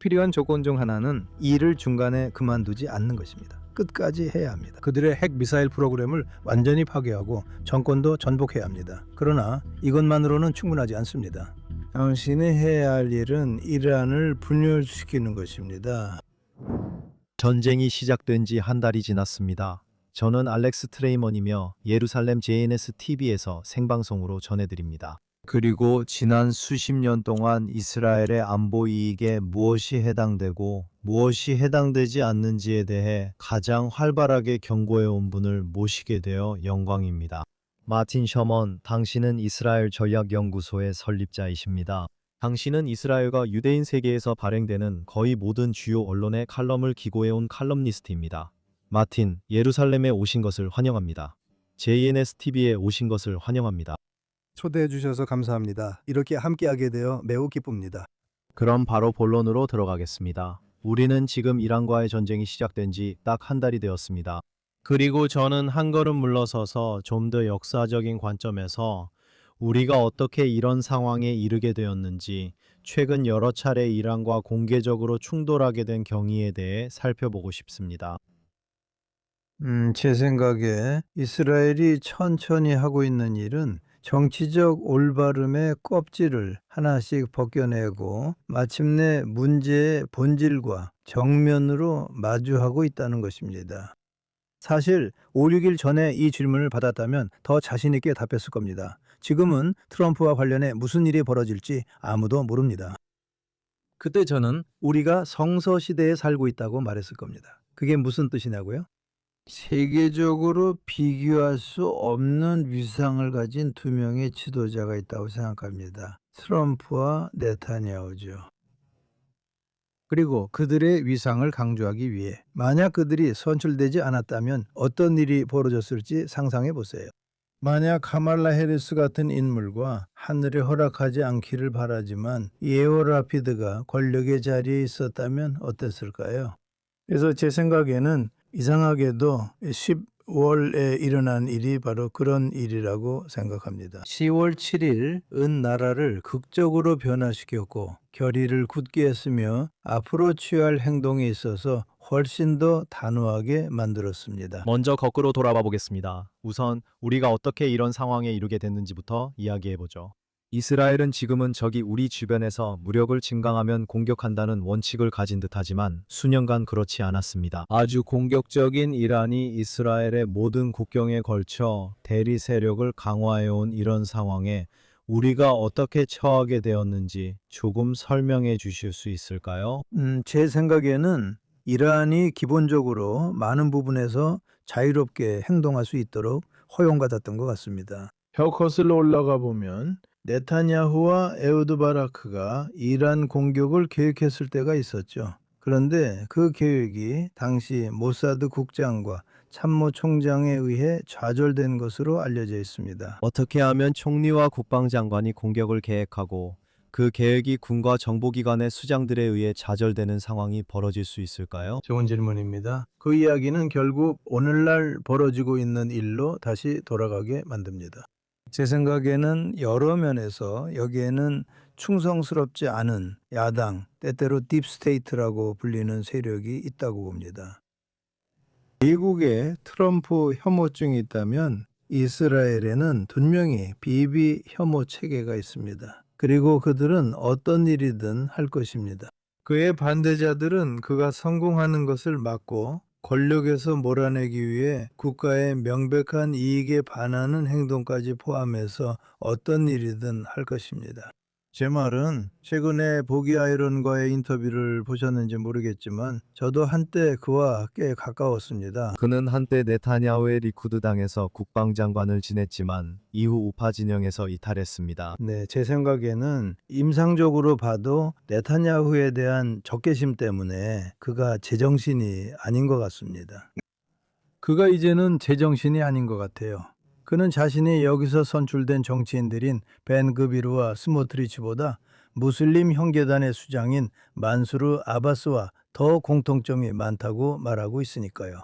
필요한 조건 중 하나는 일을 중간에 그만두지 않는 것입니다. 끝까지 해야 합니다. 그들의 핵 미사일 프로그램을 완전히 파괴하고 정권도 전복해야 합니다. 그러나 이것만으로는 충분하지 않습니다. 당신이 해야 할 일은 이란을 분열시키는 것입니다. 전쟁이 시작된 지 한 달이 지났습니다. 저는 알렉스 트레이먼이며 예루살렘 JNS TV에서 생방송으로 전해드립니다. 그리고 지난 수십 년 동안 이스라엘의 안보 이익에 무엇이 해당되고 무엇이 해당되지 않는지에 대해 가장 활발하게 경고해온 분을 모시게 되어 영광입니다. 마틴 셔먼, 당신은 이스라엘 전략연구소의 설립자이십니다. 당신은 이스라엘과 유대인 세계에서 발행되는 거의 모든 주요 언론의 칼럼을 기고해온 칼럼니스트입니다. 마틴, 예루살렘에 오신 것을 환영합니다. JNS TV에 오신 것을 환영합니다. 초대해 주셔서 감사합니다. 이렇게 함께하게 되어 매우 기쁩니다. 그럼 바로 본론으로 들어가겠습니다. 우리는 지금 이란과의 전쟁이 시작된 지 딱 한 달이 되었습니다. 그리고 저는 한 걸음 물러서서 좀 더 역사적인 관점에서 우리가 어떻게 이런 상황에 이르게 되었는지 최근 여러 차례 이란과 공개적으로 충돌하게 된 경위에 대해 살펴보고 싶습니다. 제 생각에 이스라엘이 천천히 하고 있는 일은 정치적 올바름의 껍질을 하나씩 벗겨내고 마침내 문제의 본질과 정면으로 마주하고 있다는 것입니다. 사실 5, 6일 전에 이 질문을 받았다면 더 자신 있게 답했을 겁니다. 지금은 트럼프와 관련해 무슨 일이 벌어질지 아무도 모릅니다. 그때 저는 우리가 성서 시대에 살고 있다고 말했을 겁니다. 그게 무슨 뜻이냐고요? 세계적으로 비교할 수 없는 위상을 가진 두 명의 지도자가 있다고 생각합니다. 트럼프와 네타냐후죠. 그리고 그들의 위상을 강조하기 위해 만약 그들이 선출되지 않았다면 어떤 일이 벌어졌을지 상상해 보세요. 만약 카말라 해리스 같은 인물과 하늘에 허락하지 않기를 바라지만 예오 라피드가 권력의 자리에 있었다면 어땠을까요? 그래서 제 생각에는 이상하게도 10월에 일어난 일이 바로 그런 일이라고 생각합니다. 10월 7일 은 나라를 극적으로 변화시켰고 결의를 굳게 했으며 앞으로 취할 행동에 있어서 훨씬 더 단호하게 만들었습니다. 먼저 거꾸로 돌아봐 보겠습니다. 우선 우리가 어떻게 이런 상황에 이르게 됐는지부터 이야기해보죠. 이스라엘은 지금은 적이 우리 주변에서 무력을 증강하면 공격한다는 원칙을 가진 듯하지만 수년간 그렇지 않았습니다. 아주 공격적인 이란이 이스라엘의 모든 국경에 걸쳐 대리 세력을 강화해온 이런 상황에 우리가 어떻게 처하게 되었는지 조금 설명해 주실 수 있을까요? 제 생각에는 이란이 기본적으로 많은 부분에서 자유롭게 행동할 수 있도록 허용받았던 것 같습니다. 혀 거슬러 올라가 보면 네타냐후와 에후드 바라크가 이란 공격을 계획했을 때가 있었죠. 그런데 그 계획이 당시 모사드 국장과 참모총장에 의해 좌절된 것으로 알려져 있습니다. 어떻게 하면 총리와 국방장관이 공격을 계획하고 그 계획이 군과 정보기관의 수장들에 의해 좌절되는 상황이 벌어질 수 있을까요? 좋은 질문입니다. 그 이야기는 결국 오늘날 벌어지고 있는 일로 다시 돌아가게 만듭니다. 제 생각에는 여러 면에서 여기에는 충성스럽지 않은 야당, 때때로 딥스테이트라고 불리는 세력이 있다고 봅니다. 미국에 트럼프 혐오증이 있다면 이스라엘에는 분명히 비비 혐오 체계가 있습니다. 그리고 그들은 어떤 일이든 할 것입니다. 그의 반대자들은 그가 성공하는 것을 막고 권력에서 몰아내기 위해 국가의 명백한 이익에 반하는 행동까지 포함해서 어떤 일이든 할 것입니다. 제 말은 최근에 보기 아이런과의 인터뷰를 보셨는지 모르겠지만 저도 한때 그와 꽤 가까웠습니다. 그는 한때 네타냐후의 리쿠드 당에서 국방장관을 지냈지만 이후 우파 진영에서 이탈했습니다. 네, 제 생각에는 임상적으로 봐도 네타냐후에 대한 적개심 때문에 그가 제정신이 아닌 것 같습니다. 그가 이제는 제정신이 아닌 것 같아요. 그는 자신이 여기서 선출된 정치인들인 벤 그비르와 스모트리치보다 무슬림 형제단의 수장인 만수르 아바스와 더 공통점이 많다고 말하고 있으니까요.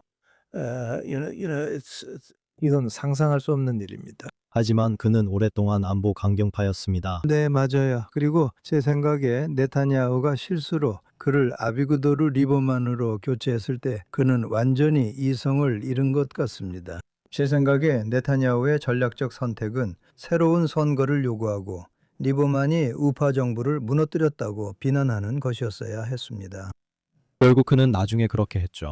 이건 상상할 수 없는 일입니다. 하지만 그는 오랫동안 안보 강경파였습니다. 네, 맞아요. 그리고 제 생각에 네타냐후가 실수로 그를 아비그도르 리버만으로 교체했을 때 그는 완전히 이성을 잃은 것 같습니다. 제 생각에 네타냐후의 전략적 선택은 새로운 선거를 요구하고 리버만이 우파 정부를 무너뜨렸다고 비난하는 것이었어야 했습니다. 결국 그는 나중에 그렇게 했죠.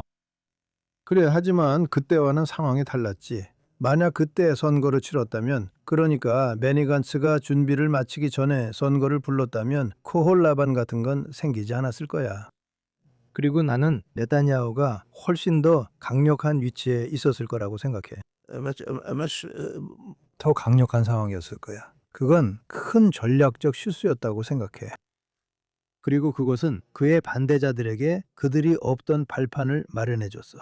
그래, 하지만 그때와는 상황이 달랐지. 만약 그때 선거를 치렀다면, 그러니까 베니 간츠가 준비를 마치기 전에 선거를 불렀다면 코홀라반 같은 건 생기지 않았을 거야. 그리고 나는 네타냐후가 훨씬 더 강력한 위치에 있었을 거라고 생각해. 더 강력한 상황이었을 거야. 그건 큰 전략적 실수였다고 생각해. 그리고 그것은 그의 반대자들에게 그들이 없던 발판을 마련해 줬어.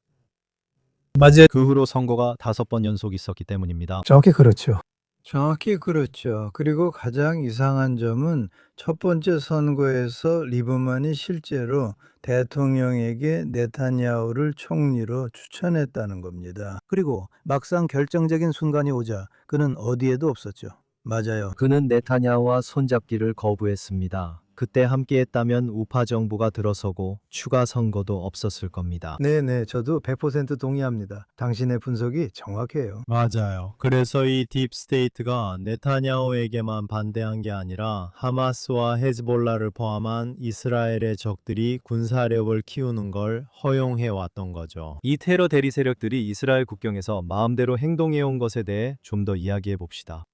맞아요. 그 후로 선거가 5번 연속 있었기 때문입니다. 정확히 그렇죠. 정확히 그렇죠. 그리고 가장 이상한 점은 첫 번째 선거에서 리버만이 실제로 대통령에게 네타냐후를 총리로 추천했다는 겁니다. 그리고 막상 결정적인 순간이 오자 그는 어디에도 없었죠. 맞아요. 그는 네타냐후와 손잡기를 거부했습니다. 그때 함께했다면 우파 정부가 들어서고 추가 선거도 없었을 겁니다. 네네, 저도 100% 동의합니다. 당신의 분석이 정확해요. 맞아요. 그래서 이 딥스테이트가 네타냐후에게만 반대한 게 아니라 하마스와 헤즈볼라를 포함한 이스라엘의 적들이 군사력을 키우는 걸 허용해 왔던 거죠. 이 테러 대리 세력들이 이스라엘 국경에서 마음대로 행동해 온 것에 대해 좀 더 이야기해 봅시다.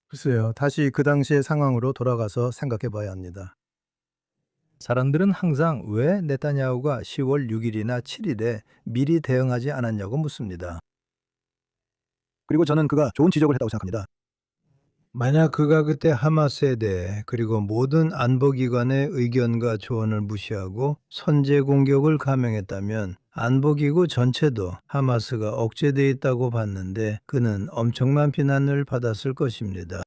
글쎄요, 다시 그 당시의 상황으로 돌아가서 생각해 봐야 합니다. 사람들은 항상 왜 네타냐후가 10월 6일이나 7일에 미리 대응하지 않았냐고 묻습니다. 그리고 저는 그가 좋은 지적을 했다고 생각합니다. 만약 그가 그때 하마스에 대해 그리고 모든 안보기관의 의견과 조언을 무시하고 선제 공격을 감행했다면 안보기구 전체도 하마스가 억제돼 있다고 봤는데 그는 엄청난 비난을 받았을 것입니다.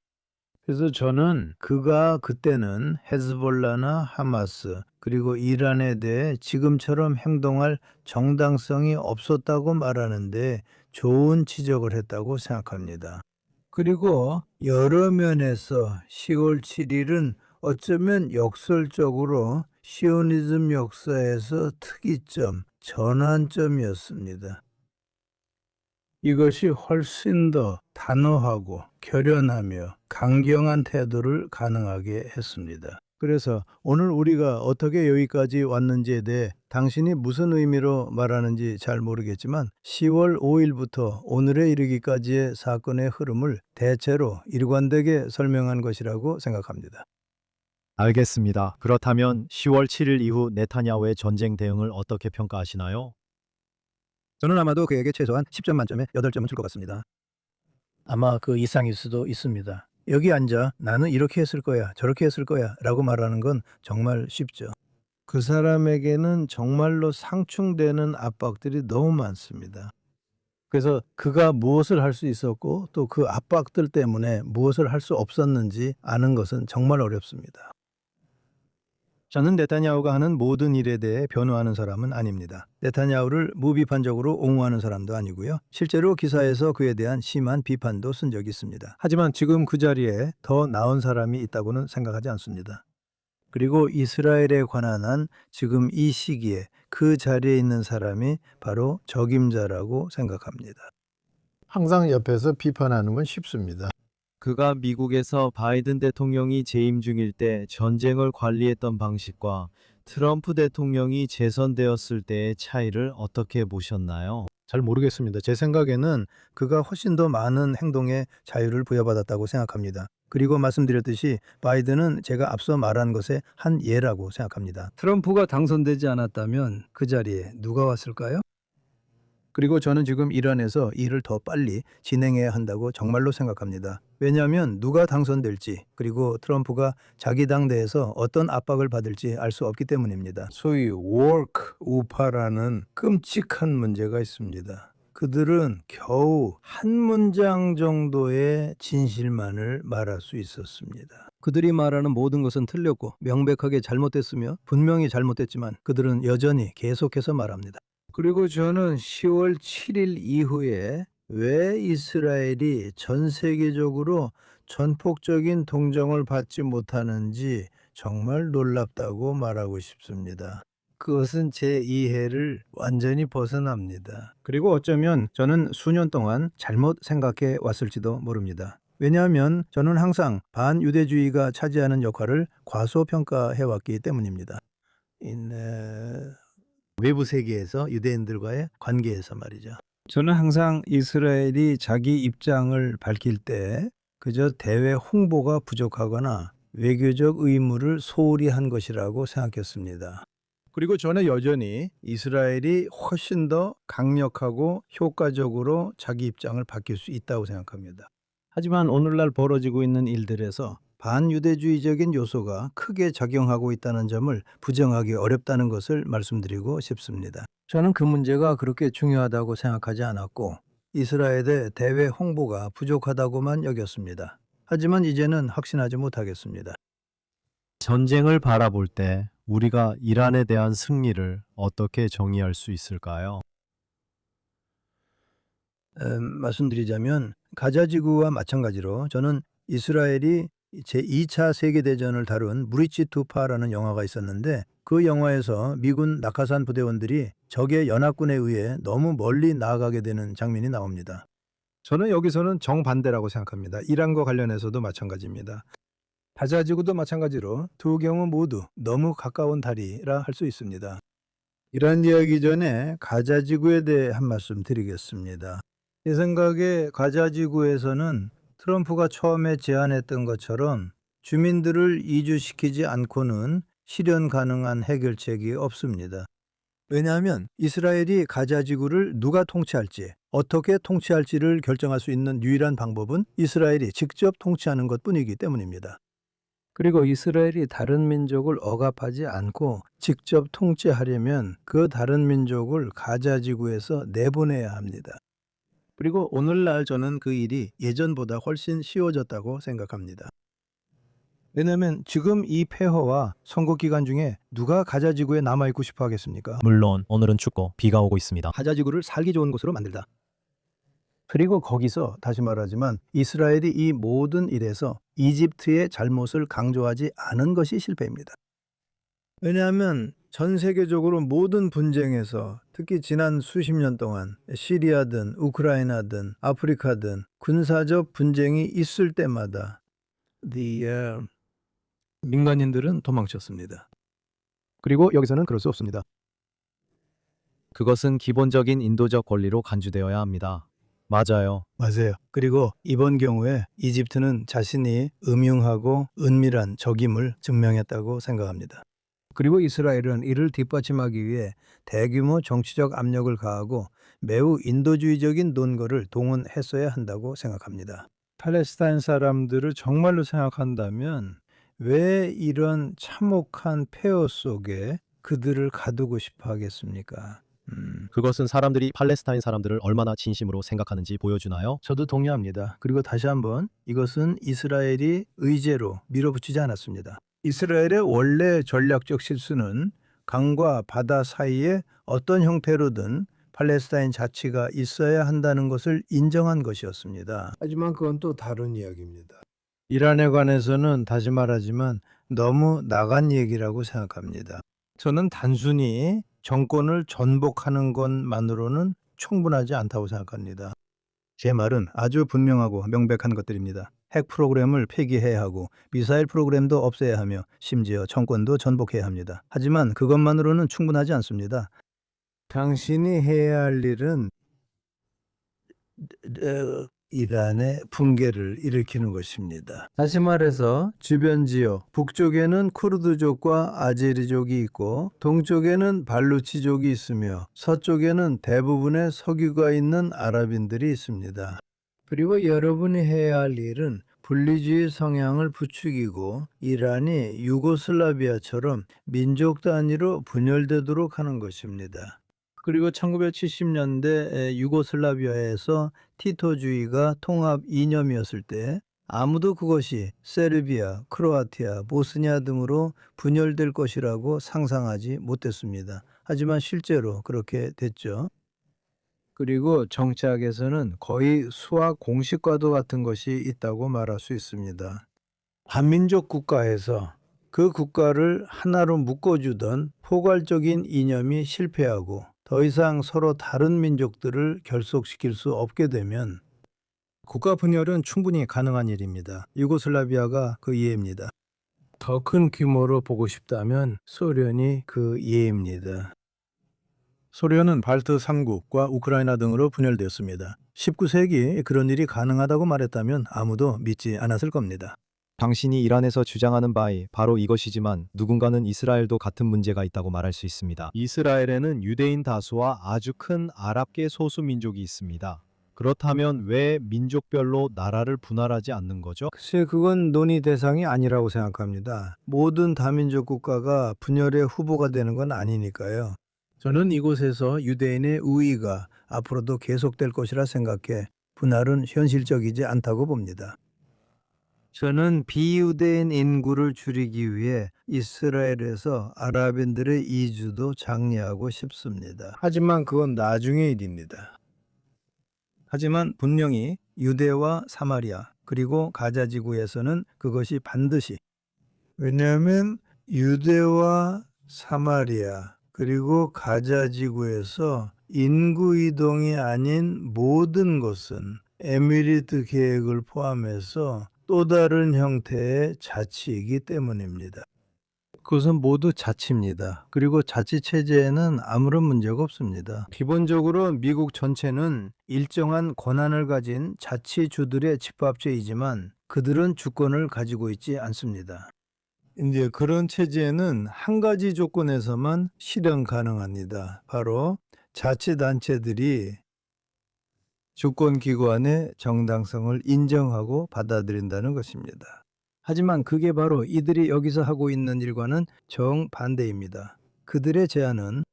그래서 저는 그가 그때는 헤즈볼라나 하마스 그리고 이란에 대해 지금처럼 행동할 정당성이 없었다고 말하는데 좋은 지적을 했다고 생각합니다. 그리고 여러 면에서 10월 7일은 어쩌면 역설적으로 시오니즘 역사에서 특이점, 전환점이었습니다. 이것이 훨씬 더 단호하고 결연하며 강경한 태도를 가능하게 했습니다. 그래서 오늘 우리가 어떻게 여기까지 왔는지에 대해 당신이 무슨 의미로 말하는지 잘 모르겠지만 10월 5일부터 오늘에 이르기까지의 사건의 흐름을 대체로 일관되게 설명한 것이라고 생각합니다. 알겠습니다. 그렇다면 10월 7일 이후 네타냐후의 전쟁 대응을 어떻게 평가하시나요? 저는 아마도 그에게 최소한 10점 만점에 8점은 줄 것 같습니다. 아마 그 이상일 수도 있습니다. 여기 앉아 나는 이렇게 했을 거야, 저렇게 했을 거야 라고 말하는 건 정말 쉽죠. 그 사람에게는 정말로 상충되는 압박들이 너무 많습니다. 그래서 그가 무엇을 할 수 있었고 또 그 압박들 때문에 무엇을 할 수 없었는지 아는 것은 정말 어렵습니다. 저는 네타냐후가 하는 모든 일에 대해 변호하는 사람은 아닙니다. 네타냐후를 무비판적으로 옹호하는 사람도 아니고요. 실제로 기사에서 그에 대한 심한 비판도 쓴 적이 있습니다. 하지만 지금 그 자리에 더 나은 사람이 있다고는 생각하지 않습니다. 그리고 이스라엘에 관한 한 지금 이 시기에 그 자리에 있는 사람이 바로 적임자라고 생각합니다. 항상 옆에서 비판하는 건 쉽습니다. 그가 미국에서 바이든 대통령이 재임 중일 때 전쟁을 관리했던 방식과 트럼프 대통령이 재선되었을 때의 차이를 어떻게 보셨나요? 잘 모르겠습니다. 제 생각에는 그가 훨씬 더 많은 행동에 자유를 부여받았다고 생각합니다. 그리고 말씀드렸듯이 바이든은 제가 앞서 말한 것의 한 예라고 생각합니다. 트럼프가 당선되지 않았다면 그 자리에 누가 왔을까요? 그리고 저는 지금 이란에서 일을 더 빨리 진행해야 한다고 정말로 생각합니다. 왜냐하면 누가 당선될지 그리고 트럼프가 자기 당 내에서 어떤 압박을 받을지 알 수 없기 때문입니다. 소위 워크 우파라는 끔찍한 문제가 있습니다. 그들은 겨우 한 문장 정도의 진실만을 말할 수 있었습니다. 그들이 말하는 모든 것은 틀렸고 명백하게 잘못됐으며 분명히 잘못됐지만 그들은 여전히 계속해서 말합니다. 그리고 저는 10월 7일 이후에 왜 이스라엘이 전 세계적으로 전폭적인 동정을 받지 못하는지 정말 놀랍다고 말하고 싶습니다. 그것은 제 이해를 완전히 벗어납니다. 그리고 어쩌면 저는 수년 동안 잘못 생각해 왔을지도 모릅니다. 왜냐하면 저는 항상 반유대주의가 차지하는 역할을 과소평가해 왔기 때문입니다. 외부 세계에서 유대인들과의 관계에서 말이죠. 저는 항상 이스라엘이 자기 입장을 밝힐 때 그저 대외 홍보가 부족하거나 외교적 의무를 소홀히 한 것이라고 생각했습니다. 그리고 저는 여전히 이스라엘이 훨씬 더 강력하고 효과적으로 자기 입장을 밝힐 수 있다고 생각합니다. 하지만 오늘날 벌어지고 있는 일들에서 반유대주의적인 요소가 크게 작용하고 있다는 점을 부정하기 어렵다는 것을 말씀드리고 싶습니다. 저는 그 문제가 그렇게 중요하다고 생각하지 않았고 이스라엘의 대외 홍보가 부족하다고만 여겼습니다. 하지만 이제는 확신하지 못하겠습니다. 전쟁을 바라볼 때 우리가 이란에 대한 승리를 어떻게 정의할 수 있을까요? 말씀드리자면 가자지구와 마찬가지로 저는 이스라엘이 제2차 세계대전을 다룬 브릿지 투파라는 영화가 있었는데 그 영화에서 미군 낙하산 부대원들이 적의 연합군에 의해 너무 멀리 나아가게 되는 장면이 나옵니다. 저는 여기서는 정반대라고 생각합니다. 이란과 관련해서도 마찬가지입니다. 가자지구도 마찬가지로 두 경우 모두 너무 가까운 다리라 할 수 있습니다. 이란 이야기 전에 가자지구에 대해 한 말씀 드리겠습니다. 제 생각에 가자지구에서는 트럼프가 처음에 제안했던 것처럼 주민들을 이주시키지 않고는 실현 가능한 해결책이 없습니다. 왜냐하면 이스라엘이 가자지구를 누가 통치할지, 어떻게 통치할지를 결정할 수 있는 유일한 방법은 이스라엘이 직접 통치하는 것뿐이기 때문입니다. 그리고 이스라엘이 다른 민족을 억압하지 않고 직접 통치하려면 그 다른 민족을 가자지구에서 내보내야 합니다. 그리고 오늘날 저는 그 일이 예전보다 훨씬 쉬워졌다고 생각합니다. 왜냐하면 지금 이 폐허와 선거 기간 중에 누가 가자지구에 남아있고 싶어 하겠습니까? 물론 오늘은 춥고 비가 오고 있습니다. 가자지구를 살기 좋은 곳으로 만들다. 그리고 거기서 다시 말하지만 이스라엘이 이 모든 일에서 이집트의 잘못을 강조하지 않은 것이 실패입니다. 왜냐하면 전 세계적으로 모든 분쟁에서 특히 지난 수십 년 동안 시리아든 우크라이나든 아프리카든 군사적 분쟁이 있을 때마다 민간인들은 도망쳤습니다. 그리고 여기서는 그럴 수 없습니다. 그것은 기본적인 인도적 권리로 간주되어야 합니다. 맞아요. 맞아요. 그리고 이번 경우에 이집트는 자신이 음흉하고 은밀한 적임을 증명했다고 생각합니다. 그리고 이스라엘은 이를 뒷받침하기 위해 대규모 정치적 압력을 가하고 매우 인도주의적인 논거를 동원했어야 한다고 생각합니다. 팔레스타인 사람들을 정말로 생각한다면 왜 이런 참혹한 폐허 속에 그들을 가두고 싶어 하겠습니까? 그것은 사람들이 팔레스타인 사람들을 얼마나 진심으로 생각하는지 보여주나요? 저도 동의합니다. 그리고 다시 한번 이것은 이스라엘이 의제로 밀어붙이지 않았습니다. 이스라엘의 원래 전략적 실수는 강과 바다 사이에 어떤 형태로든 팔레스타인 자치가 있어야 한다는 것을 인정한 것이었습니다. 하지만 그건 또 다른 이야기입니다. 이란에 관해서는 다시 말하지만 너무 나간 얘기라고 생각합니다. 저는 단순히 정권을 전복하는 것만으로는 충분하지 않다고 생각합니다. 제 말은 아주 분명하고 명백한 것들입니다. 핵 프로그램을 폐기해야 하고 미사일 프로그램도 없애야 하며 심지어 정권도 전복해야 합니다. 하지만 그것만으로는 충분하지 않습니다. 당신이 해야 할 일은 이란의 붕괴를 일으키는 것입니다. 다시 말해서 주변 지역, 북쪽에는 쿠르드족과 아제리족이 있고 동쪽에는 발루치족이 있으며 서쪽에는 대부분의 석유가 있는 아랍인들이 있습니다. 그리고 여러분이 해야 할 일은 분리주의 성향을 부추기고 이란이 유고슬라비아처럼 민족 단위로 분열되도록 하는 것입니다. 그리고 1970년대 유고슬라비아에서 티토주의가 통합 이념이었을 때 아무도 그것이 세르비아, 크로아티아, 보스니아 등으로 분열될 것이라고 상상하지 못했습니다. 하지만 실제로 그렇게 됐죠. 그리고 정치학에서는 거의 수학 공식과도 같은 것이 있다고 말할 수 있습니다. 반민족 국가에서 그 국가를 하나로 묶어주던 포괄적인 이념이 실패하고 더 이상 서로 다른 민족들을 결속시킬 수 없게 되면 국가 분열은 충분히 가능한 일입니다. 유고슬라비아가 그 예입니다. 더 큰 규모로 보고 싶다면 소련이 그 예입니다. 소련은 발트 3국과 우크라이나 등으로 분열되었습니다. 19세기 그런 일이 가능하다고 말했다면 아무도 믿지 않았을 겁니다. 당신이 이란에서 주장하는 바에 바로 이것이지만 누군가는 이스라엘도 같은 문제가 있다고 말할 수 있습니다. 이스라엘에는 유대인 다수와 아주 큰 아랍계 소수 민족이 있습니다. 그렇다면 왜 민족별로 나라를 분할하지 않는 거죠? 글쎄 그건 논의 대상이 아니라고 생각합니다. 모든 다민족 국가가 분열의 후보가 되는 건 아니니까요. 저는 이곳에서 유대인의 우위가 앞으로도 계속될 것이라 생각해 분할은 현실적이지 않다고 봅니다. 저는 비유대인 인구를 줄이기 위해 이스라엘에서 아랍인들의 이주도 장려하고 싶습니다. 하지만 그건 나중의 일입니다. 하지만 분명히 유대와 사마리아 그리고 가자 지구에서는 그것이 반드시, 왜냐하면 유대와 사마리아 그리고 가자 지구에서 인구 이동이 아닌 모든 것은 에미리트 계획을 포함해서 또 다른 형태의 자치이기 때문입니다. 그것은 모두 자치입니다. 그리고 자치 체제에는 아무런 문제가 없습니다. 기본적으로 미국 전체는 일정한 권한을 가진 자치주들의 집합체이지만 그들은 주권을 가지고 있지 않습니다. 이제 그런 체제는 한 가지 조건에서만 실현 가능합니다. 바로 자치단체들이 주권기관의 정당성을 인정하고 받아들인다는 것입니다. 하지만 그게 바로 이들이 여기서 하고 있는 일과는 정반대입니다. 그들의 제안은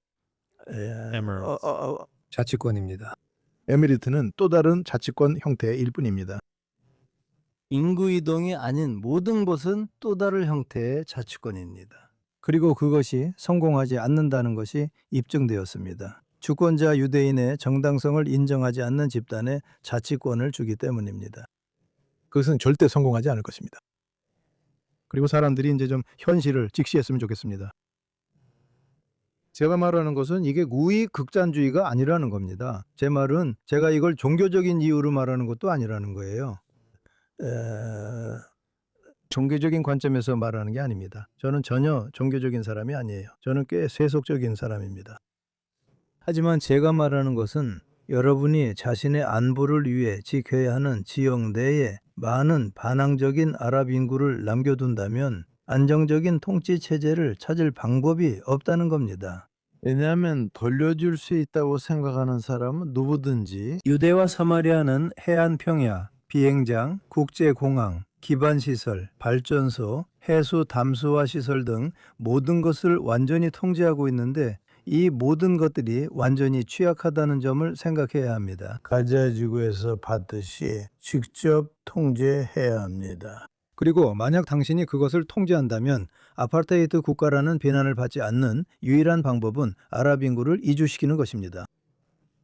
자치권입니다. 에미리트는 또 다른 자치권 형태일 뿐입니다. 인구 이동이 아닌 모든 것은 또 다른 형태의 자치권입니다. 그리고 그것이 성공하지 않는다는 것이 입증되었습니다. 주권자 유대인의 정당성을 인정하지 않는 집단에 자치권을 주기 때문입니다. 그것은 절대 성공하지 않을 것입니다. 그리고 사람들이 이제 좀 현실을 직시했으면 좋겠습니다. 제가 말하는 것은 이게 우익 극단주의가 아니라는 겁니다. 제 말은 제가 이걸 종교적인 이유로 말하는 것도 아니라는 거예요. 종교적인 관점에서 말하는 게 아닙니다. 저는 전혀 종교적인 사람이 아니에요. 저는 꽤 세속적인 사람입니다. 하지만 제가 말하는 것은 여러분이 자신의 안보를 위해 지켜야 하는 지역 내에 많은 반항적인 아랍 인구를 남겨둔다면 안정적인 통치 체제를 찾을 방법이 없다는 겁니다. 왜냐하면 돌려줄 수 있다고 생각하는 사람은 누구든지 유대와 사마리아는 해안 평야, 비행장, 국제공항, 기반시설, 발전소, 해수 담수화 시설 등 모든 것을 완전히 통제하고 있는데 이 모든 것들이 완전히 취약하다는 점을 생각해야 합니다. 가자 지구에서 봤듯이 직접 통제해야 합니다. 그리고 만약 당신이 그것을 통제한다면 아파르테이드 국가라는 비난을 받지 않는 유일한 방법은 아랍 인구를 이주시키는 것입니다.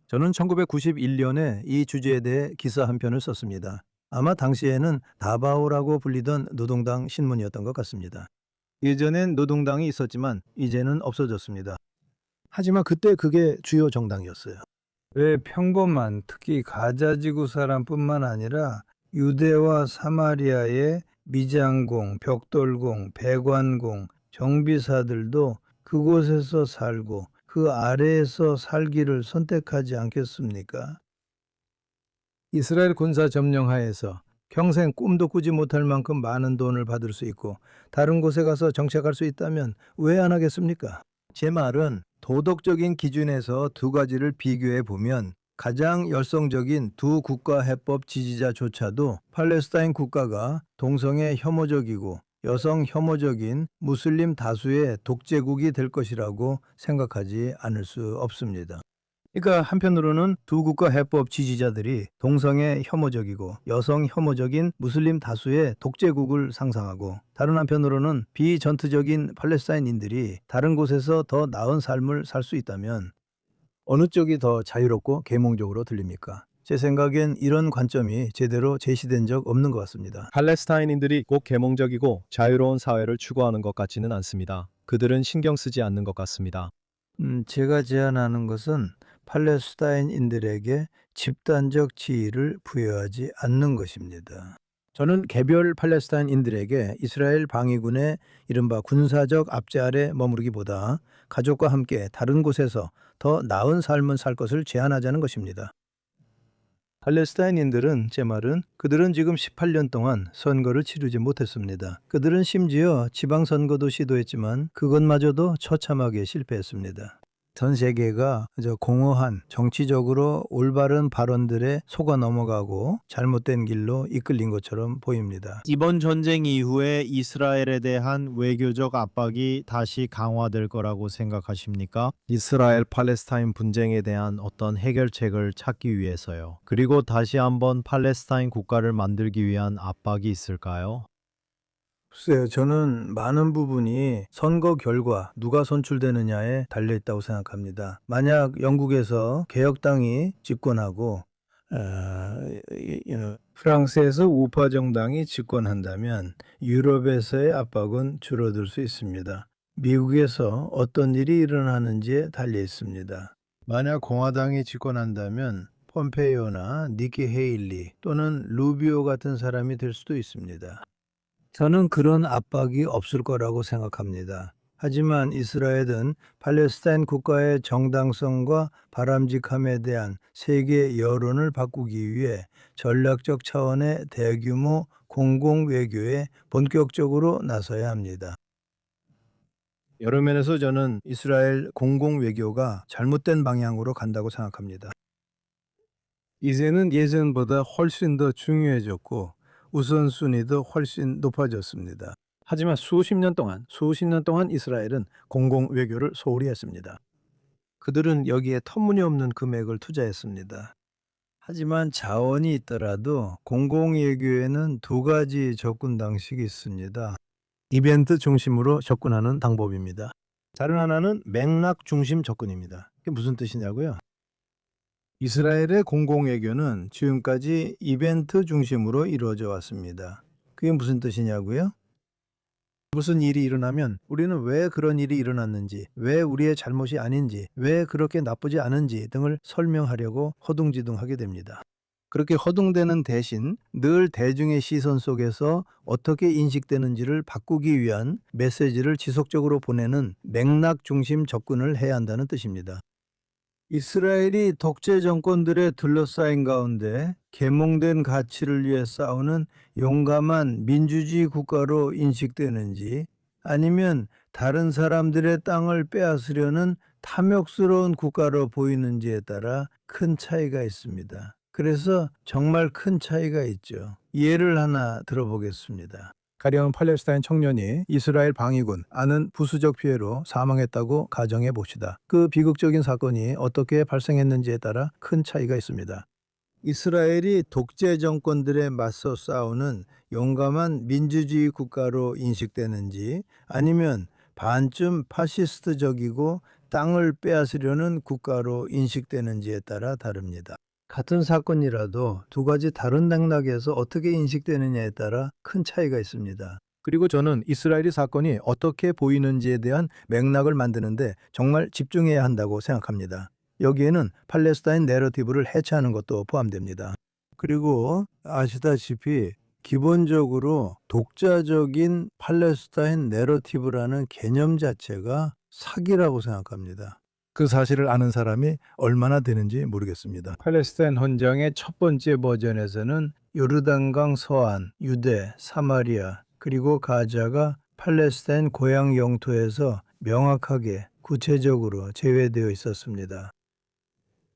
저는 1991년에 이 주제에 대해 기사 한 편을 썼습니다. 아마 당시에는 다바오라고 불리던 노동당 신문이었던 것 같습니다. 예전엔 노동당이 있었지만 이제는 없어졌습니다. 하지만 그때 그게 주요 정당이었어요. 왜 평범한 특히 가자지구 사람뿐만 아니라 유대와 사마리아의 미장공, 벽돌공, 배관공, 정비사들도 그곳에서 살고 그 아래에서 살기를 선택하지 않겠습니까? 이스라엘 군사 점령 하에서 평생 꿈도 꾸지 못할 만큼 많은 돈을 받을 수 있고 다른 곳에 가서 정착할 수 있다면 왜 안 하겠습니까? 제 말은 도덕적인 기준에서 두 가지를 비교해 보면 가장 열성적인 두 국가 해법 지지자조차도 팔레스타인 국가가 동성애 혐오적이고 여성 혐오적인 무슬림 다수의 독재국이 될 것이라고 생각하지 않을 수 없습니다. 그러니까 한편으로는 두 국가 해법 지지자들이 동성애 혐오적이고 여성 혐오적인 무슬림 다수의 독재국을 상상하고 다른 한편으로는 비전투적인 팔레스타인인들이 다른 곳에서 더 나은 삶을 살 수 있다면 어느 쪽이 더 자유롭고 계몽적으로 들립니까? 제 생각엔 이런 관점이 제대로 제시된 적 없는 것 같습니다. 팔레스타인인들이 꼭 계몽적이고 자유로운 사회를 추구하는 것 같지는 않습니다. 그들은 신경 쓰지 않는 것 같습니다. 제가 제안하는 것은 팔레스타인인들에게 집단적 지위를 부여하지 않는 것입니다. 저는 개별 팔레스타인인들에게 이스라엘 방위군의 이른바 군사적 압제 아래 머무르기보다 가족과 함께 다른 곳에서 더 나은 삶을 살 것을 제안하자는 것입니다. 팔레스타인인들은 제 말은 그들은 지금 18년 동안 선거를 치르지 못했습니다. 그들은 심지어 지방선거도 시도했지만 그것마저도 처참하게 실패했습니다. 전 세계가 공허한 정치적으로 올바른 발언들에 속아 넘어가고 잘못된 길로 이끌린 것처럼 보입니다. 이번 전쟁 이후에 이스라엘에 대한 외교적 압박이 다시 강화될 거라고 생각하십니까? 이스라엘 팔레스타인 분쟁에 대한 어떤 해결책을 찾기 위해서요. 그리고 다시 한번 팔레스타인 국가를 만들기 위한 압박이 있을까요? 글쎄요, 저는 많은 부분이 선거 결과 누가 선출되느냐에 달려있다고 생각합니다. 만약 영국에서 개혁당이 집권하고 프랑스에서 우파 정당이 집권한다면 유럽에서의 압박은 줄어들 수 있습니다. 미국에서 어떤 일이 일어나는지에 달려 있습니다. 만약 공화당이 집권한다면 폼페이오나 니키 헤일리 또는 루비오 같은 사람이 될 수도 있습니다. 저는 그런 압박이 없을 거라고 생각합니다. 하지만 이스라엘은 팔레스타인 국가의 정당성과 바람직함에 대한 세계 여론을 바꾸기 위해 전략적 차원의 대규모 공공외교에 본격적으로 나서야 합니다. 여러 면에서 저는 이스라엘 공공외교가 잘못된 방향으로 간다고 생각합니다. 이제는 예전보다 훨씬 더 중요해졌고 우선순위도 훨씬 높아졌습니다. 하지만 수십 년 동안 이스라엘은 공공외교를 소홀히 했습니다. 그들은 여기에 터무니없는 금액을 투자했습니다. 하지만 자원이 있더라도 공공외교에는 두 가지 접근 방식이 있습니다. 이벤트 중심으로 접근하는 방법입니다. 다른 하나는 맥락 중심 접근입니다. 그게 무슨 뜻이냐고요? 이스라엘의 공공외교는 지금까지 이벤트 중심으로 이루어져 왔습니다. 그게 무슨 뜻이냐고요? 무슨 일이 일어나면 우리는 왜 그런 일이 일어났는지, 왜 우리의 잘못이 아닌지, 왜 그렇게 나쁘지 않은지 등을 설명하려고 허둥지둥하게 됩니다. 그렇게 허둥대는 대신 늘 대중의 시선 속에서 어떻게 인식되는지를 바꾸기 위한 메시지를 지속적으로 보내는 맥락 중심 접근을 해야 한다는 뜻입니다. 이스라엘이 독재 정권들에 둘러싸인 가운데 계몽된 가치를 위해 싸우는 용감한 민주주의 국가로 인식되는지 아니면 다른 사람들의 땅을 빼앗으려는 탐욕스러운 국가로 보이는지에 따라 큰 차이가 있습니다. 그래서 정말 큰 차이가 있죠. 예를 하나 들어보겠습니다. 가령 팔레스타인 청년이 이스라엘 방위군 아는 부수적 피해로 사망했다고 가정해 봅시다. 그 비극적인 사건이 어떻게 발생했는지에 따라 큰 차이가 있습니다. 이스라엘이 독재 정권들에 맞서 싸우는 용감한 민주주의 국가로 인식되는지 아니면 반쯤 파시스트적이고 땅을 빼앗으려는 국가로 인식되는지에 따라 다릅니다. 같은 사건이라도 두 가지 다른 맥락에서 어떻게 인식되느냐에 따라 큰 차이가 있습니다. 그리고 저는 이스라엘의 사건이 어떻게 보이는지에 대한 맥락을 만드는데 정말 집중해야 한다고 생각합니다. 여기에는 팔레스타인 내러티브를 해체하는 것도 포함됩니다. 그리고 아시다시피 기본적으로 독자적인 팔레스타인 내러티브라는 개념 자체가 사기라고 생각합니다. 그 사실을 아는 사람이 얼마나 되는지 모르겠습니다. 팔레스타인 헌정의 첫 번째 버전에서는 요르단강 서안, 유대, 사마리아, 그리고 가자가 팔레스타인 고향 영토에서 명확하게 구체적으로 제외되어 있었습니다.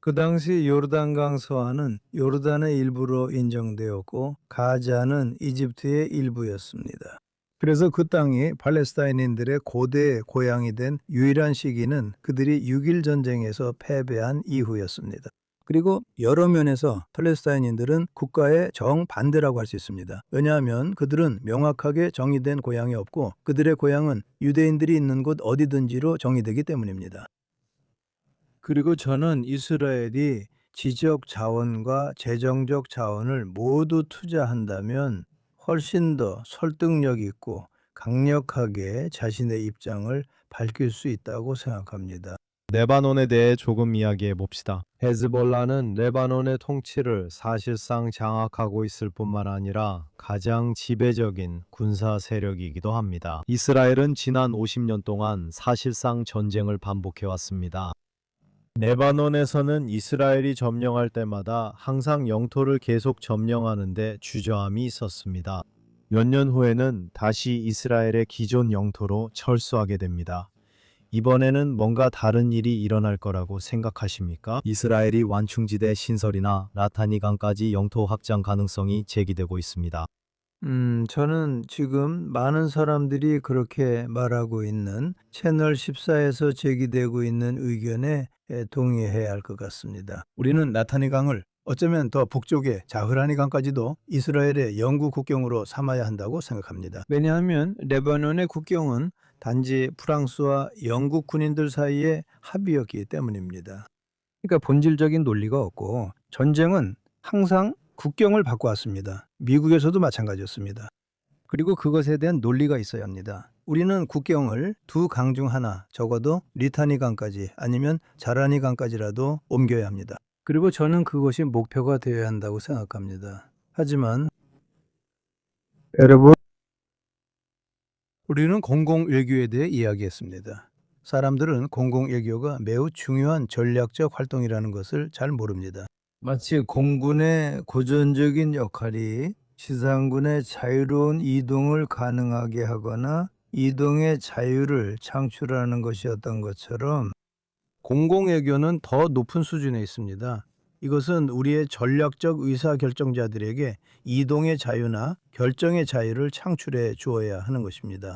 그 당시 요르단강 서안은 요르단의 일부로 인정되었고 가자는 이집트의 일부였습니다. 그래서 그 땅이 팔레스타인인들의 고대 고향이 된 유일한 시기는 그들이 6.1 전쟁에서 패배한 이후였습니다. 그리고 여러 면에서 팔레스타인인들은 국가의 정반대라고 할 수 있습니다. 왜냐하면 그들은 명확하게 정의된 고향이 없고 그들의 고향은 유대인들이 있는 곳 어디든지로 정의되기 때문입니다. 그리고 저는 이스라엘이 지적 자원과 재정적 자원을 모두 투자한다면 훨씬 더 설득력 있고 강력하게 자신의 입장을 밝힐 수 있다고 생각합니다. 레바논에 대해 조금 이야기해 봅시다. 헤즈볼라는 레바논의 통치를 사실상 장악하고 있을 뿐만 아니라 가장 지배적인 군사 세력이기도 합니다. 이스라엘은 지난 50년 동안 사실상 전쟁을 반복해 왔습니다. 레바논에서는 이스라엘이 점령할 때마다 항상 영토를 계속 점령하는데 주저함이 있었습니다. 몇 년 후에는 다시 이스라엘의 기존 영토로 철수하게 됩니다. 이번에는 뭔가 다른 일이 일어날 거라고 생각하십니까? 이스라엘이 완충지대 신설이나 라타니 강까지 영토 확장 가능성이 제기되고 있습니다. 저는 지금 많은 사람들이 그렇게 말하고 있는 채널 14에서 제기되고 있는 의견에 동의해야 할 것 같습니다. 우리는 나타니 강을 어쩌면 더 북쪽의 자흐라니 강까지도 이스라엘의 영구 국경으로 삼아야 한다고 생각합니다. 왜냐하면 레바논의 국경은 단지 프랑스와 영국 군인들 사이의 합의였기 때문입니다. 그러니까 본질적인 논리가 없고 전쟁은 항상 국경을 바꿔왔습니다. 미국에서도 마찬가지였습니다. 그리고 그것에 대한 논리가 있어야 합니다. 우리는 국경을 두 강 중 하나, 적어도 리타니 강까지 아니면 자라니 강까지라도 옮겨야 합니다. 그리고 저는 그것이 목표가 되어야 한다고 생각합니다. 하지만 여러분, 우리는 공공외교에 대해 이야기했습니다. 사람들은 공공외교가 매우 중요한 전략적 활동이라는 것을 잘 모릅니다. 마치 공군의 고전적인 역할이 지상군의 자유로운 이동을 가능하게 하거나 이동의 자유를 창출하는 것이었던 것처럼 공공외교는 더 높은 수준에 있습니다. 이것은 우리의 전략적 의사결정자들에게 이동의 자유나 결정의 자유를 창출해 주어야 하는 것입니다.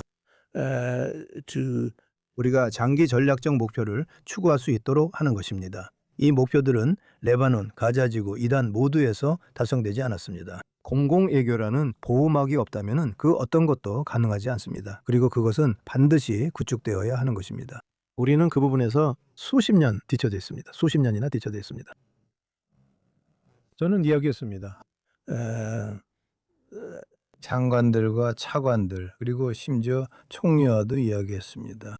우리가 장기 전략적 목표를 추구할 수 있도록 하는 것입니다. 이 목표들은 레바논, 가자지구, 이단 모두에서 달성되지 않았습니다. 공공외교라는 보호막이 없다면 그 어떤 것도 가능하지 않습니다. 그리고 그것은 반드시 구축되어야 하는 것입니다. 우리는 그 부분에서 수십 년 뒤쳐져 있습니다. 수십 년이나 뒤쳐져 있습니다. 저는 이야기했습니다. 장관들과 차관들 그리고 심지어 총리와도 이야기했습니다.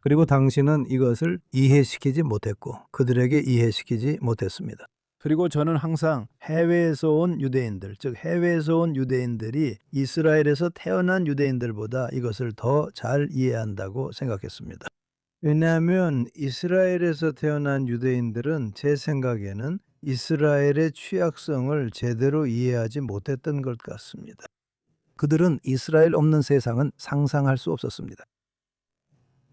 그리고 당신은 이것을 이해시키지 못했고 그들에게 이해시키지 못했습니다. 그리고 저는 항상 해외에서 온 유대인들, 즉 해외에서 온 유대인들이 이스라엘에서 태어난 유대인들보다 이것을 더 잘 이해한다고 생각했습니다. 왜냐하면 이스라엘에서 태어난 유대인들은 제 생각에는 이스라엘의 취약성을 제대로 이해하지 못했던 것 같습니다. 그들은 이스라엘 없는 세상은 상상할 수 없었습니다.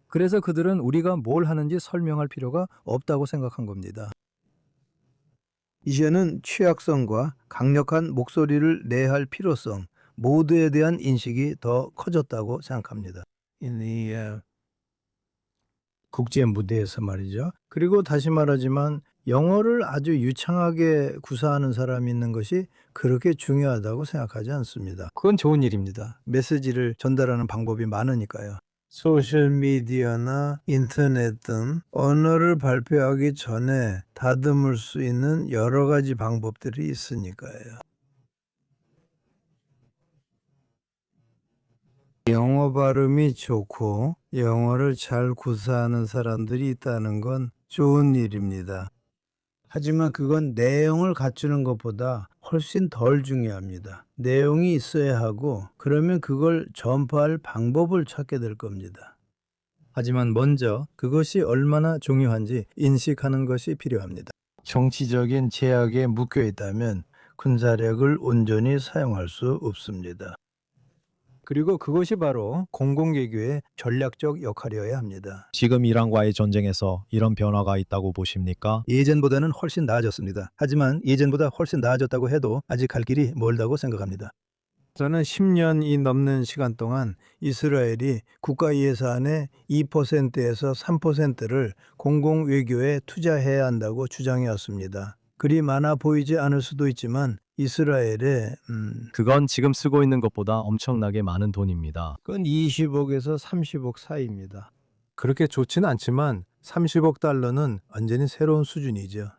그래서 그들은 우리가 뭘 하는지 설명할 필요가 없다고 생각한 겁니다. 이제는 취약성과 강력한 목소리를 내야 할 필요성, 모두에 대한 인식이 더 커졌다고 생각합니다. 이 국제 무대에서 말이죠. 그리고 다시 말하지만 영어를 아주 유창하게 구사하는 사람이 있는 것이 그렇게 중요하다고 생각하지 않습니다. 그건 좋은 일입니다. 메시지를 전달하는 방법이 많으니까요. 소셜미디어나 인터넷 등 언어를 발표하기 전에 다듬을 수 있는 여러 가지 방법들이 있으니까요. 영어 발음이 좋고 영어를 잘 구사하는 사람들이 있다는 건 좋은 일입니다. 하지만 그건 내용을 갖추는 것보다 훨씬 덜 중요합니다. 내용이 있어야 하고 그러면 그걸 전파할 방법을 찾게 될 겁니다. 하지만 먼저 그것이 얼마나 중요한지 인식하는 것이 필요합니다. 정치적인 제약에 묶여 있다면 군사력을 온전히 사용할 수 없습니다. 그리고 그것이 바로 공공외교의 전략적 역할이어야 합니다. 지금 이란과의 전쟁에서 이런 변화가 있다고 보십니까? 예전보다는 훨씬 나아졌습니다. 하지만 예전보다 훨씬 나아졌다고 해도 아직 갈 길이 멀다고 생각합니다. 저는 10년이 넘는 시간 동안 이스라엘이 국가 예산의 2%에서 3%를 공공외교에 투자해야 한다고 주장해왔습니다. 그리 많아 보이지 않을 수도 있지만 이스라엘의 그건 지금 쓰고 있는 것보다 엄청나게 많은 돈입니다. 그건 20억에서 30억 사이입니다. 그렇게 좋지는 않지만 30억 달러는 완전히 새로운 수준이죠.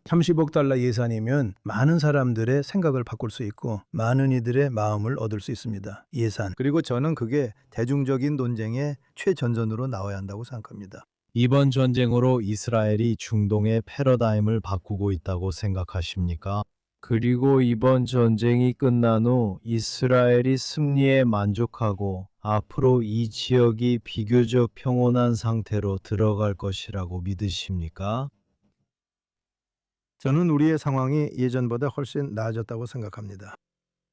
30억 달러 예산이면 많은 사람들의 생각을 바꿀 수 있고 많은 이들의 마음을 얻을 수 있습니다. 예산. 그리고 저는 그게 대중적인 논쟁의 최전선으로 나와야 한다고 생각합니다. 이번 전쟁으로 이스라엘이 중동의 패러다임을 바꾸고 있다고 생각하십니까? 그리고 이번 전쟁이 끝난 후 이스라엘이 승리에 만족하고 앞으로 이 지역이 비교적 평온한 상태로 들어갈 것이라고 믿으십니까? 저는 우리의 상황이 예전보다 훨씬 나아졌다고 생각합니다.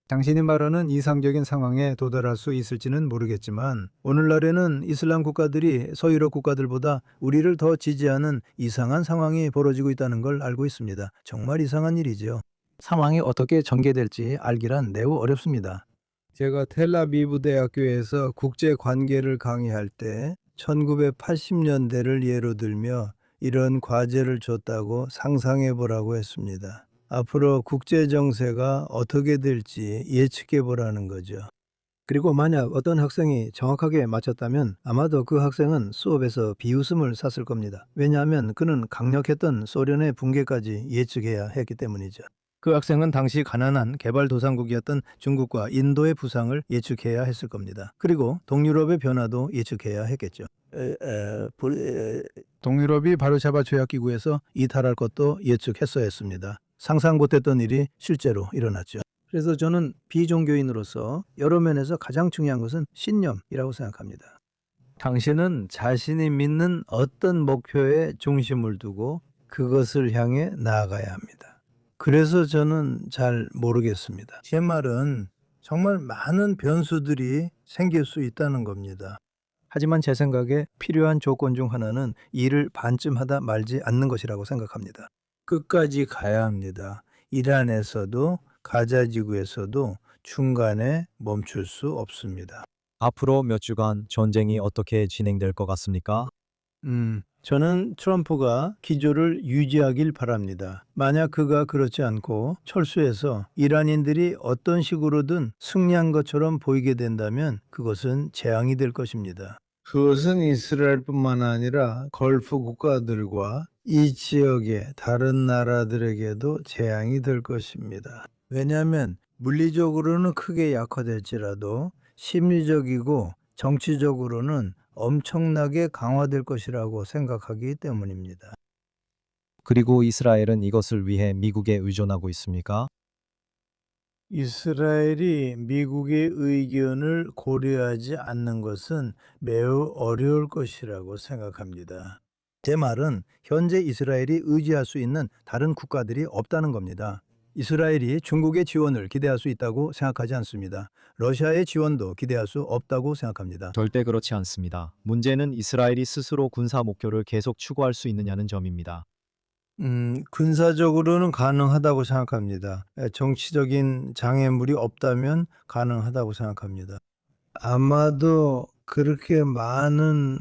당신이 말하는 이상적인 상황에 도달할 수 있을지는 모르겠지만 오늘날에는 이슬람 국가들이 서유럽 국가들보다 우리를 더 지지하는 이상한 상황이 벌어지고 있다는 걸 알고 있습니다. 정말 이상한 일이죠. 상황이 어떻게 전개될지 알기란 매우 어렵습니다. 제가 텔아비브 대학교에서 국제 관계를 강의할 때 1980년대를 예로 들며 이런 과제를 줬다고 상상해 보라고 했습니다. 앞으로 국제 정세가 어떻게 될지 예측해 보라는 거죠. 그리고 만약 어떤 학생이 정확하게 맞췄다면 아마도 그 학생은 수업에서 비웃음을 샀을 겁니다. 왜냐하면 그는 강력했던 소련의 붕괴까지 예측해야 했기 때문이죠. 그 학생은 당시 가난한 개발도상국이었던 중국과 인도의 부상을 예측해야 했을 겁니다. 그리고 동유럽의 변화도 예측해야 했겠죠. 동유럽이 바르샤바 조약기구에서 이탈할 것도 예측했어야 했습니다. 상상 못했던 일이 실제로 일어났죠. 그래서 저는 비종교인으로서 여러 면에서 가장 중요한 것은 신념이라고 생각합니다. 당신은 자신이 믿는 어떤 목표에 중심을 두고 그것을 향해 나아가야 합니다. 그래서 저는 잘 모르겠습니다. 제 말은 정말 많은 변수들이 생길 수 있다는 겁니다. 하지만 제 생각에 필요한 조건 중 하나는 일을 반쯤 하다 말지 않는 것이라고 생각합니다. 끝까지 가야 합니다. 이란에서도 가자지구에서도 중간에 멈출 수 없습니다. 앞으로 몇 주간 전쟁이 어떻게 진행될 것 같습니까? 저는 트럼프가 기조를 유지하길 바랍니다. 만약 그가 그렇지 않고 철수해서 이란인들이 어떤 식으로든 승리한 것처럼 보이게 된다면 그것은 재앙이 될 것입니다. 그것은 이스라엘뿐만 아니라 걸프 국가들과 이 지역의 다른 나라들에게도 재앙이 될 것입니다. 왜냐하면 물리적으로는 크게 약화될지라도 심리적이고 정치적으로는 엄청나게 강화될 것이라고 생각하기 때문입니다. 그리고 이스라엘은 이것을 위해 미국에 의존하고 있습니까? 이스라엘이 미국의 의견을 고려하지 않는 것은 매우 어려울 것이라고 생각합니다. 제 말은 현재 이스라엘이 의지할 수 있는 다른 국가들이 없다는 겁니다. 이스라엘이 중국의 지원을 기대할 수 있다고 생각하지 않습니다. 러시아의 지원도 기대할 수 없다고 생각합니다. 절대 그렇지 않습니다. 문제는 이스라엘이 스스로 군사 목표를 계속 추구할 수 있느냐는 점입니다. 군사적으로는 가능하다고 생각합니다. 정치적인 장애물이 없다면 가능하다고 생각합니다. 아마도 그렇게 많은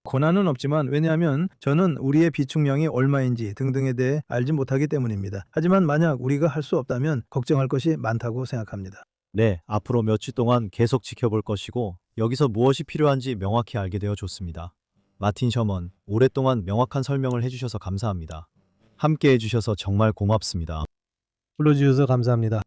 권한은 없지만 왜냐하면 저는 우리의 비축량이 얼마인지 등등에 대해 알지 못하기 때문입니다. 하지만 만약 우리가 할 수 없다면 걱정할 것이 많다고 생각합니다. 네, 앞으로 몇 주 동안 계속 지켜볼 것이고 여기서 무엇이 필요한지 명확히 알게 되어 좋습니다. 마틴 셔먼, 오랫동안 명확한 설명을 해주셔서 감사합니다. 함께 해주셔서 정말 고맙습니다. 불러주셔서 감사합니다.